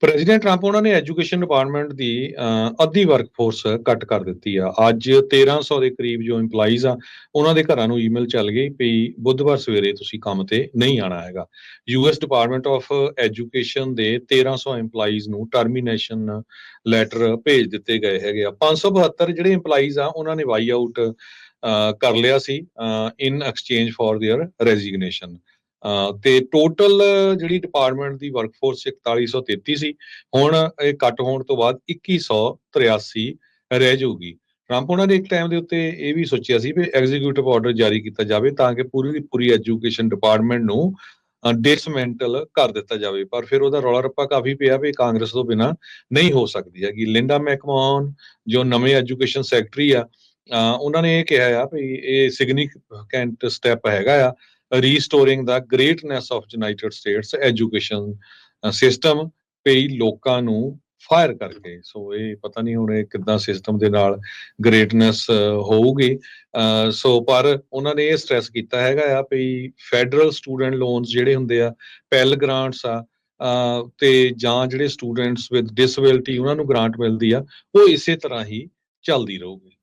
President Trump ਉਹਨਾਂ ਨੇ education department ਦੀ ਅੱਧੀ ਵਰਕਫੋਰਸ ਕੱਟ ਕਰ ਦਿੱਤੀ ਆ। ਅੱਜ 1300 ਦੇ ਕਰੀਬ ਜੋ EMPLOYEES ਆ, ਉਹਨਾਂ ਦੇ ਘਰਾਂ ਨੂੰ ਈਮੇਲ ਚੱਲ ਗਈ ਵੀ ਬੁੱਧਵਾਰ ਸਵੇਰੇ ਤੁਸੀਂ ਕੰਮ ਤੇ ਨਹੀਂ ਆਉਣਾ ਹੈਗਾ। US ਡਿਪਾਰਟਮੈਂਟ ਆਫ ਐਜੂਕੇਸ਼ਨ ਦੇ 1300 EMPLOYEES ਨੂੰ ਟਰਮੀਨੇਸ਼ਨ ਲੈਟਰ ਭੇਜ ਦਿੱਤੇ ਗਏ ਹੈਗੇ ਆ। 572 ਜਿਹੜੇ EMPLOYEES ਆ ਉਹਨਾਂ ਨੇ ਵਾਈ ਆਊਟ ਕਰ ਲਿਆ ਸੀ ਇਨ ਐਕਸਚੇਂਜ ਫॉर देयर ਰੈਜ਼ਿਗਨੇਸ਼ਨ। ਤੇ ਟੋਟਲ ਜਿਹੜੀ ਡਿਪਾਰਟਮੈਂਟ ਦੀ ਵਰਕਫੋਰਸ 4133 ਸੀ, ਹੁਣ ਇਹ ਕੱਟ ਹੋਣ ਤੋਂ ਬਾਅਦ 2183 ਰਹਿ ਜਾਊਗੀ। ਟਰੰਪ ਉਹਨਾਂ ਨੇ ਇੱਕ ਟਾਈਮ ਦੇ ਉੱਤੇ ਇਹ ਵੀ ਸੋਚਿਆ ਸੀ ਵੀ ਐਗਜ਼ੀਕਿਊਟਿਵ ਆਰਡਰ ਜਾਰੀ ਕੀਤਾ ਜਾਵੇ ਤਾਂ ਕਿ ਪੂਰੀ ਦੀ ਪੂਰੀ ਐਜੂਕੇਸ਼ਨ ਡਿਪਾਰਟਮੈਂਟ ਨੂੰ ਡਿਸਮੈਂਟਲ ਕਰ ਦਿੱਤਾ ਜਾਵੇ, ਪਰ ਫਿਰ ਉਹਦਾ ਰੌਲਾ ਰੱਪਾ ਕਾਫੀ ਪਿਆ ਵੀ ਕਾਂਗਰਸ ਤੋਂ ਬਿਨਾਂ ਨਹੀਂ ਹੋ ਸਕਦੀ ਹੈਗੀ। ਲਿੰਡਾ ਮੈਕਮੋਹਨ ਜੋ ਨਵੇਂ ਐਜੂਕੇਸ਼ਨ ਸੈਕਟਰੀ ਆ, ਉਹਨਾਂ ਨੇ ਇਹ ਕਿਹਾ ਆ ਵੀ ਇਹ ਸਿਗਨੀਫਿਕੈਂਟ ਸਟੈਪ ਹੈਗਾ ਆ restoring the greatness of United States education system ਕਈ ਲੋਕਾਂ ਨੂੰ ਫਾਇਰ ਕਰਕੇ। ਸੋ ਇਹ ਪਤਾ ਨਹੀਂ ਹੁਣ ਇਹ ਕਿੱਦਾਂ ਸਿਸਟਮ ਦੇ ਨਾਲ ਗ੍ਰੇਟਨੈਸ ਹੋਊਗੀ। ਸੋ ਪਰ ਉਹਨਾਂ ਨੇ ਇਹ ਸਟ੍ਰੈਸ ਕੀਤਾ ਹੈਗਾ ਆ ਵੀ ਫੈਡਰਲ ਸਟੂਡੈਂਟ ਲੋਨਸ ਜਿਹੜੇ ਹੁੰਦੇ ਆ, ਪੈਲ ਗ੍ਰਾਂਟਸ ਆ, ਤੇ ਜਾਂ ਜਿਹੜੇ ਸਟੂਡੈਂਟਸ ਵਿਦ ਡਿਸੇਬਿਲਟੀ ਉਹਨਾਂ ਨੂੰ ਗ੍ਰਾਂਟ ਮਿਲਦੀ ਆ, ਉਹ ਇਸੇ ਤਰ੍ਹਾਂ ਹੀ ਚੱਲਦੀ ਰਹੂਗੀ।